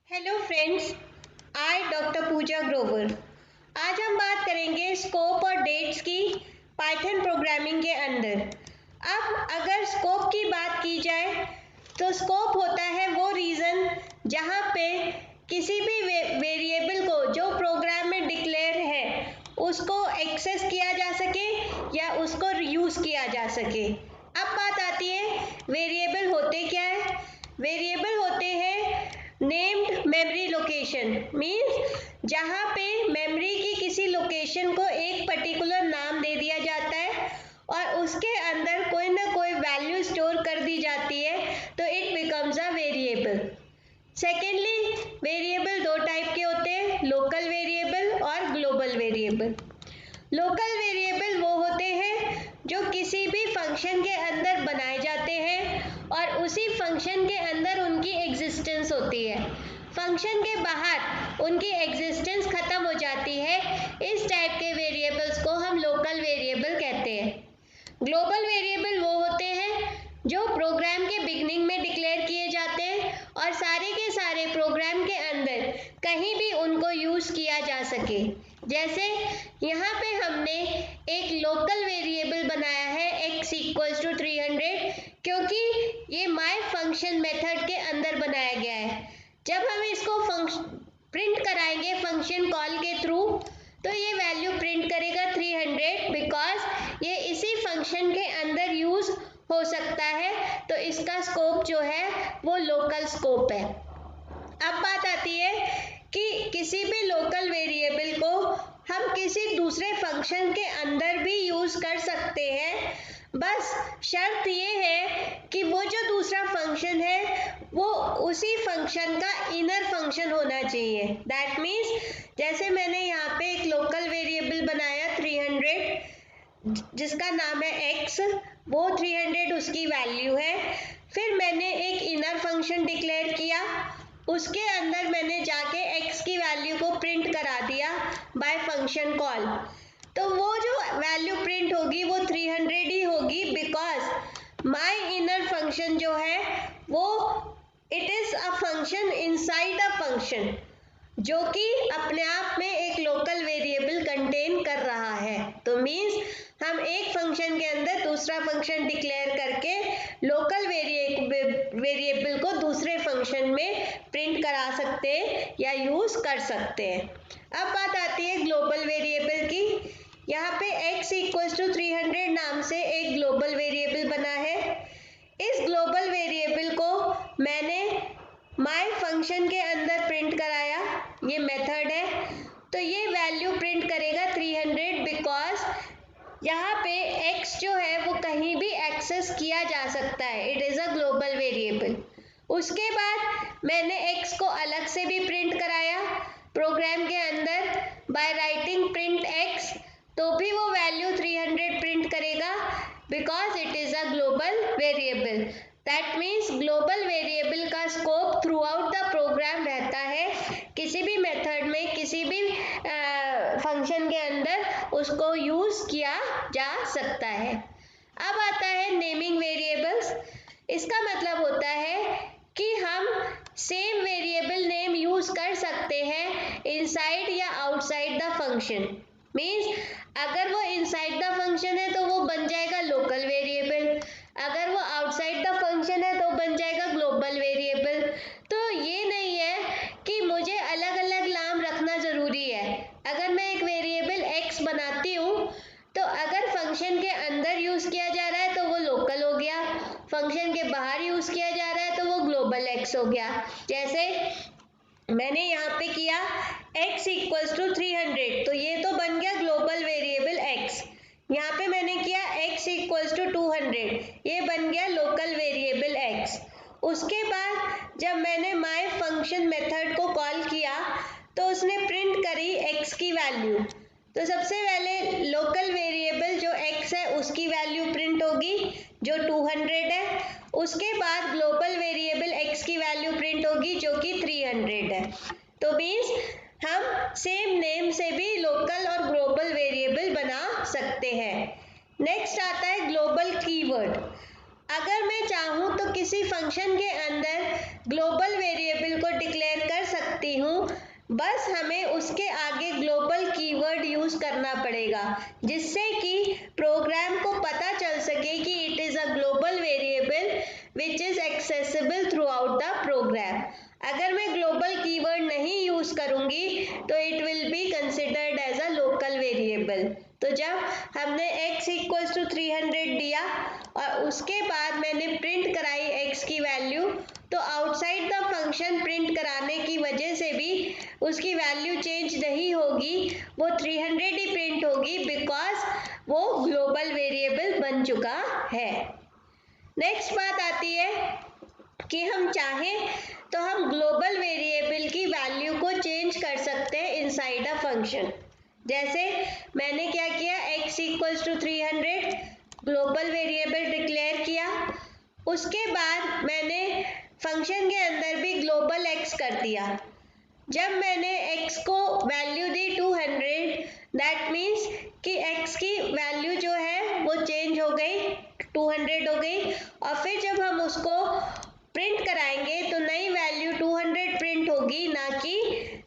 Hello friends, आई doctor पूजा ग्रोवर। आज हम बात करेंगे स्कोप और डेट्स की पाइथन प्रोग्रामिंग के अंदर। अब अगर स्कोप की बात की जाए तो स्कोप होता है वो रीजन जहाँ पे किसी भी वेरिएबल को जो प्रोग्राम में डिक्लेयर है उसको एक्सेस किया जा सके या उसको यूज किया जा सके। अब बात आती है वेरिएबल होते क्या है। वेरिएबल होते हैं नेम्ड मेमोरी लोकेशन, मीन्स जहाँ पे मेमोरी की किसी लोकेशन को एक पर्टिकुलर नाम दे दिया जाता है और उसके अंदर कोई ना कोई वैल्यू स्टोर कर दी जाती है तो it becomes a variable. Secondly, variable दो टाइप के होते हैं, लोकल वेरिएबल और ग्लोबल वेरिएबल। लोकल वेरिएबल वो होते हैं जो किसी भी फंक्शन के अंदर बनाए जाते हैं और उसी फंक्शन के अंदर उनकी एग्जिस्टेंस होती है, फंक्शन के बाहर उनकी एग्जिस्टेंस खत्म हो जाती है। इस टाइप के वेरिएबल्स को हम लोकल वेरिएबल कहते हैं। ग्लोबल वेरिएबल वो होते हैं जो प्रोग्राम के बिगनिंग में डिक्लेयर किए जाते हैं और सारे के सारे प्रोग्राम के अंदर कहीं भी उनको यूज किया जा सके। जैसे यहाँ पे हमने एक लोकल वेरिएबल बनाया है x इक्वल्स टू 300, क्योंकि ये माय फंक्शन मेथड के अंदर बनाया गया है। जब हम इसको प्रिंट कराएंगे फंक्शन कॉल के थ्रू तो ये वैल्यू प्रिंट करेगा 300, बिकॉज ये इसी फंक्शन के अंदर यूज हो सकता है, तो इसका स्कोप जो है वो लोकल स्कोप है। अब बात आती है कि किसी भी लोकल वेरिएबल को हम किसी दूसरे फंक्शन के अंदर भी यूज कर सकते हैं, बस शर्त ये है कि वो जो दूसरा फंक्शन है वो उसी फंक्शन का इनर फंक्शन होना चाहिए। दैट मीन्स जैसे मैंने यहाँ पे एक लोकल वेरिएबल बनाया 300 जिसका नाम है x, वो 300 उसकी वैल्यू है। फिर मैंने एक इनर फंक्शन डिक्लेयर किया, उसके अंदर मैंने जाके x की वैल्यू को प्रिंट करा दिया बाय फंक्शन कॉल, तो वो जो वैल्यू प्रिंट होगी वो 300 ही होगी, बिकॉज माय इनर फंक्शन जो है वो it is a function inside a function जो कि अपने आप में एक लोकल वेरिएबल कंटेन कर रहा है। तो मीन्स हम एक फंक्शन के अंदर दूसरा फंक्शन डिक्लेयर करके लोकल वेरिएबल को दूसरे फंक्शन में प्रिंट करा सकते हैं या यूज कर सकते हैं। अब बात आती है ग्लोबल वेरिएबल की। यहाँ पे x इक्वल्स टू 300 नाम से एक ग्लोबल वेरिएबल बना है। इस ग्लोबल वेरिएबल को मैंने माय फंक्शन के अंदर प्रिंट कराया, ये मेथड है, तो ये वैल्यू प्रिंट करेगा 300, बिकॉज यहाँ पे x जो है वो कहीं भी एक्सेस किया जा सकता है, it is a global variable. उसके बाद मैंने x को अलग से भी प्रिंट कराया प्रोग्राम के अंदर बाय राइटिंग प्रिंट x, तो भी वो वैल्यू 300 प्रिंट करेगा, because it is a global variable. That means global variable का scope throughout the program रहता है, किसी भी मेथड में किसी भी फंक्शन के अंदर उसको यूज किया जा सकता है। अब आता है नेमिंग वेरिएबल्स। इसका मतलब होता है कि हम सेम वेरिएबल नेम यूज कर सकते हैं इनसाइड या आउटसाइड द फंक्शन। मीन्स अगर वो इनसाइड द फंक्शन है तो वो बन जाएगा लोकल वेरिएबल, अगर वो आउटसाइड द फंक्शन है तो बन जाएगा ग्लोबल वेरिएबल। तो ये नहीं है कि मुझे अलग अलग नाम रखना जरूरी है। अगर मैं एक वेरिएबल x बनाती हूँ तो अगर फंक्शन के अंदर यूज किया जा रहा है तो वो लोकल हो गया, फंक्शन के बाहर यूज किया जा रहा है तो वो ग्लोबल x हो गया। जैसे मैंने यहाँ पे किया x इक्वल्स टू 300, तो ये तो बन गया ग्लोबल वेरिएबल x। यहाँ पे मैंने किया x इक्वल्स टू 200, ये बन गया लोकल वेरिएबल x। उसके बाद जब मैंने माय फंक्शन मेथड को कॉल किया तो उसने प्रिंट करी x की वैल्यू, तो सबसे पहले लोकल वेरिएबल जो x है उसकी वैल्यू प्रिंट होगी जो 200 है। उसके बाद ग्लोबल वेरिएबल x की वैल्यू प्रिंट होगी जो कि 300 है। तो मीन्स हम सेम नेम से भी लोकल और ग्लोबल वेरिएबल बना सकते हैं। नेक्स्ट आता है ग्लोबल कीवर्ड। अगर मैं चाहूँ तो किसी फंक्शन के अंदर ग्लोबल वेरिएबल को डिक्लेयर कर सकते बस हमें उसके आगे ग्लोबल कीवर्ड यूज करना पड़ेगा, जिससे कि प्रोग्राम को पता चल सके कि it is a global variable which is accessible throughout the program. अगर मैं ग्लोबल कीवर्ड नहीं यूज करूंगी तो it will be considered as a local variable. तो जब हमने x इक्वल्स टू 300 दिया और उसके बाद मैंने प्रिंट कराई x की वैल्यू, तो आउटसाइड द फंक्शन प्रिंट कराने की वजह से भी उसकी वैल्यू चेंज नहीं होगी, वो 300 ही प्रिंट होगी, बिकॉज वो ग्लोबल वेरिएबल बन चुका है। नेक्स्ट बात आती है कि हम चाहें तो हम ग्लोबल वेरिएबल की वैल्यू को चेंज कर सकते हैं इनसाइड अ फंक्शन। जैसे मैंने क्या किया, x equals to 300 global variable declare किया, उसके बाद मैंने फंक्शन के अंदर भी ग्लोबल x कर दिया। जब मैंने x को वैल्यू दी 200, दैट मीन्स कि x की वैल्यू जो है वो चेंज हो गई, 200 हो गई, और फिर जब हम उसको प्रिंट कराएंगे तो नई वैल्यू 200 प्रिंट होगी, ना कि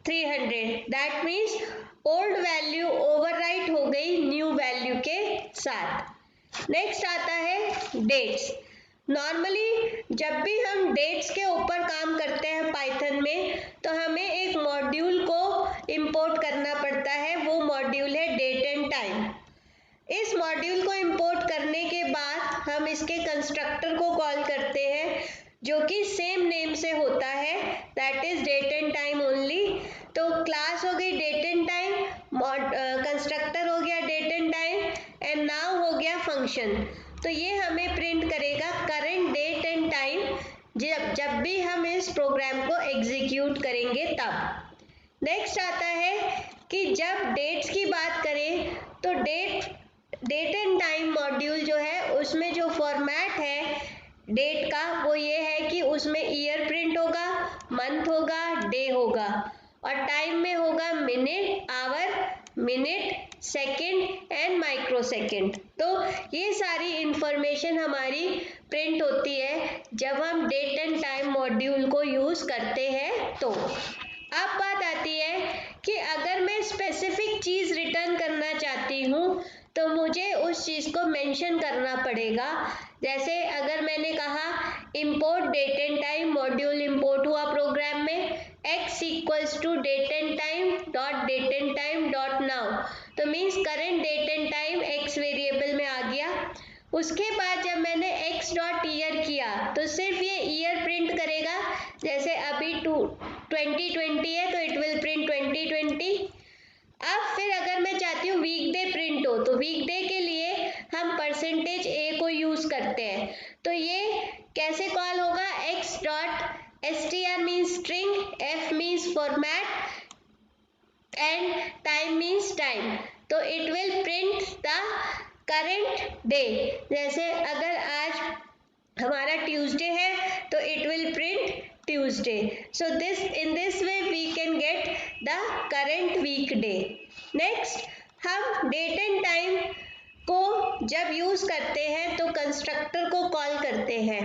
300। That means old value overwrite हो गई न्यू वैल्यू के साथ। नेक्स्ट आता है डेट्स। नॉर्मली जब भी हम डेट्स के ऊपर काम करते हैं पाइथन में, तो हमें एक मॉड्यूल को इंपोर्ट करना पड़ता है, वो मॉड्यूल है डेट एंड टाइम। इस मॉड्यूल को इंपोर्ट करने के बाद हम इसके कंस्ट्रक्टर को कॉल करते हैं, जो कि सेम नेम से होता है, that is date and time only. तो क्लास हो गई डेट एंड टाइम, कंस्ट्रक्टर हो गया date and time, and now हो गया फंक्शन। तो ये हमें प्रिंट करेगा करंट डेट एंड टाइम जब भी हम इस प्रोग्राम को एग्जीक्यूट करेंगे तब। नेक्स्ट आता है कि जब डेट्स की बात करें तो डेट एंड टाइम मॉड्यूल जो है उसमें जो फॉर्मेट है डेट का, वो ये है कि उसमें ईयर प्रिंट होगा, मंथ होगा, डे होगा, और टाइम में होगा minute, hour, minute, second and microsecond. तो ये सारी इंफॉर्मेशन हमारी प्रिंट होती है जब हम डेट एंड टाइम मॉड्यूल को यूज करते हैं। तो अब बात आती है कि अगर मैं स्पेसिफिक चीज रिटर्न करना चाहती हूँ तो मुझे उस चीज को मेंशन करना पड़ेगा। जैसे अगर मैंने कहा import date and time module import हुआ प्रोग्राम में, x equals to date and time dot now, तो means current date and time x variable में आ गया। उसके बाद जब मैंने x डॉट ईयर किया तो सिर्फ ये ईयर प्रिंट करेगा। जैसे अभी 2020 है तो इट विल प्रिंट 2020। अब फिर अगर मैं चाहती हूँ वीकडे प्रिंट हो, तो वीकडे के लिए हम %a को यूज करते हैं। तो ये कैसे कॉल होगा, x dot str means string, f means format and time means time. तो it will print the current day. जैसे अगर आज हमारा ट्यूसडे है तो it will print Tuesday. So in this way we can get the current weekday. Next, हम date and time को जब यूज करते हैं तो कंस्ट्रक्टर को कॉल करते हैं।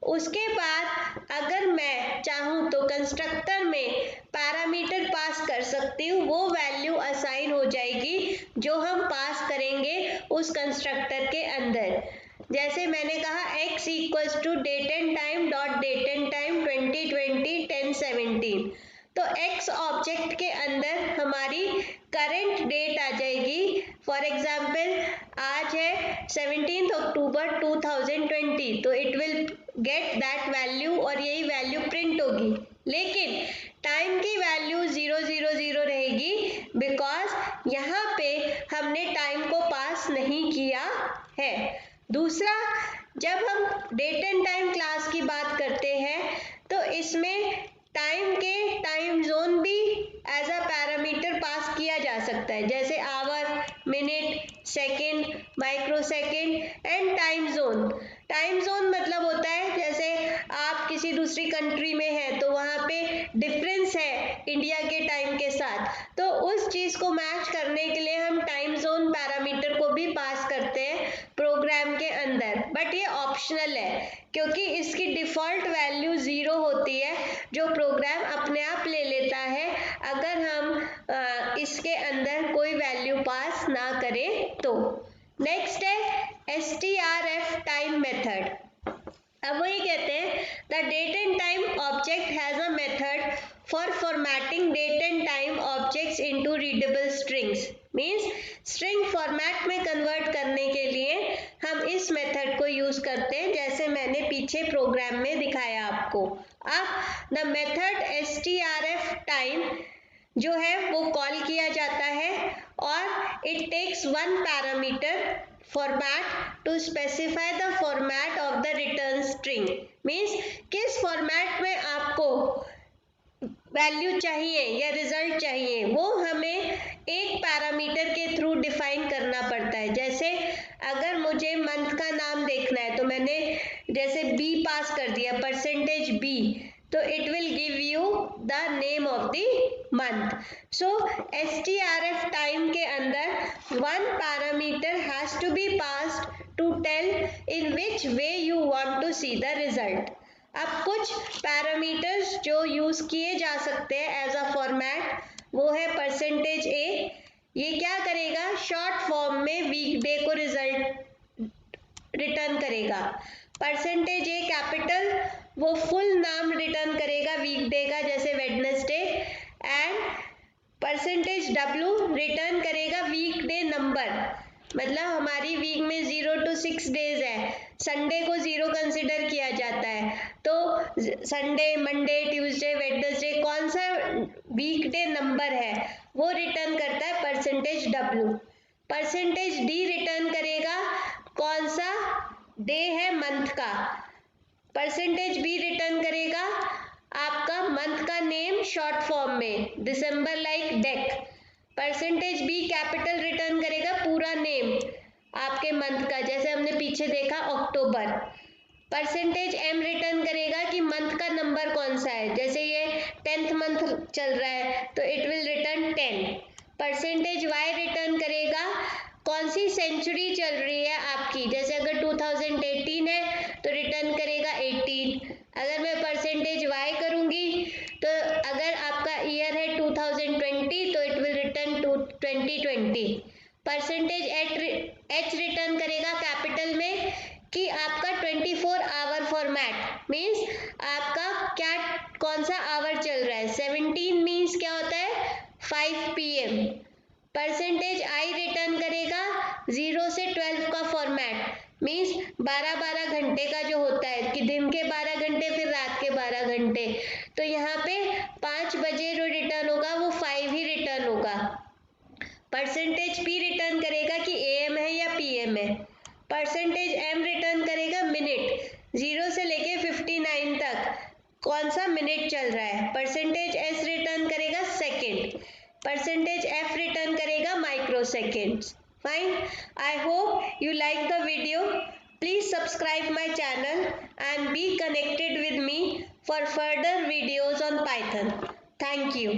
उसके बाद अगर मैं चाहूँ तो कंस्ट्रक्टर में पैरामीटर पास कर सकती हूँ, वो वैल्यू असाइन हो जाएगी जो हम पास करेंगे उस कंस्ट्रक्टर के अंदर। जैसे मैंने कहा x equals to date and time dot date and time 2020 1017, तो x ऑब्जेक्ट के अंदर हमारी करंट डेट आ जाएगी। फॉर एग्जाम्पल आज है 17 अक्टूबर 2020, तो it will get that value और यही वैल्यू प्रिंट होगी। लेकिन टाइम की वैल्यू 000 रहेगी, बिकॉज यहाँ पे हमने टाइम को पास नहीं किया है। दूसरा, जब हम डेट एंड टाइम क्लास की बात करते हैं तो इसमें टाइम के टाइम जोन भी एज अ पैरामीटर पास किया जा सकता है। जैसे hour, minute, second, microsecond and time zone. Time zone मतलब होता है जैसे आप किसी दूसरी कंट्री में हैं तो वहाँ पे डिफरेंस है इंडिया के टाइम के साथ, तो उस चीज़ को मैच करने के लिए हम टाइम जोन पैरामीटर को भी पास करते हैं प्रोग्राम के अंदर, बट ये ऑप्शनल है क्योंकि इसकी डिफ़ॉल्ट वैल्यू 0 होती है जो प्रोग्राम अपने आप ले लेता है अगर हम इसके अंदर कोई वैल्यू पास ना करें तो। नेक्स्ट है strf टाइम मेथड। अब वही कहते हैं the date and time object has a method for formatting date and time objects into readable strings. Means string format में कन्वर्ट करने के लिए हम इस मेथड को यूज करते हैं, जैसे मैंने पीछे प्रोग्राम में दिखाया आपको। अब द मेथड strf टाइम जो है वो कॉल किया जाता है और it takes one parameter format to specify the format of the return string। Means किस फॉर्मेट में आपको वैल्यू चाहिए या रिजल्ट चाहिए वो हमें एक पैरामीटर के थ्रू डिफाइन करना पड़ता है। जैसे अगर मुझे मंथ का नाम देखना है तो मैंने जैसे बी पास कर दिया %b, तो it will give you the name of the month. So strf time के अंदर one parameter has to be passed to tell in which way you want to see the result. अब कुछ parameters जो use किए जा सकते हैं as a format, वो है %a। ये क्या करेगा, शॉर्ट फॉर्म में वीकडे को रिजल्ट रिटर्न करेगा। %a कैपिटल वो फुल नाम रिटर्न करेगा वीकडे का, जैसे वेडनेसडे। एंड %w रिटर्न करेगा वीकडे नंबर, मतलब हमारी वीक में 0 to 6 डेज है, संडे को 0 कंसिडर किया जाता है, तो संडे, मंडे, ट्यूसडे, वेडनेसडे कौन सा वीकडे नंबर है वो रिटर्न करता है %w। %d रिटर्न करेगा कौन सा डे है मंथ का। %b रिटर्न करेगा आपका मंथ का नेम शॉर्ट फॉर्म में, दिसंबर like Dec. %b capital return करेगा पूरा नेम आपके मंथ का, जैसे हमने पीछे देखा अक्टूबर। %m रिटर्न करेगा कि मंथ का नंबर कौन सा है, जैसे ये 10th मंथ चल रहा है तो it will return 10। %y return करेगा कौन सी सेंचुरी चल रही है आपकी, जैसे अगर 2018 है तो रिटर्न करेगा 18। अगर मैं %y करूंगी तो अगर आपका ईयर है 2020 तो it will return 2020। %h return करेगा कैपिटल में कि आपका 24 आवर फॉर्मेट, मीन्स आपका क्या कौन सा आवर चल रहा है। 17 मीन्स क्या होता है 5 PM। %i रिटर्न करेगा 0 से 12 का फॉर्मेट, मीन्स 12-12 घंटे का जो होता है कि दिन के 12 घंटे फिर रात के 12 घंटे, तो यहाँ पे 5 बजे जो रिटर्न होगा वो 5 ही रिटर्न होगा। %p रिटर्न करेगा कि AM है या PM है। %m रिटर्न करेगा मिनट, 0 से लेके 59 तक कौन सा मिनट चल रहा है। %s रिटर्न करेगा सेकेंड। %f रिटर्न करेगा micro seconds. Fine. I hope you like the video. Please subscribe my channel and be connected with me for further videos on Python. Thank you.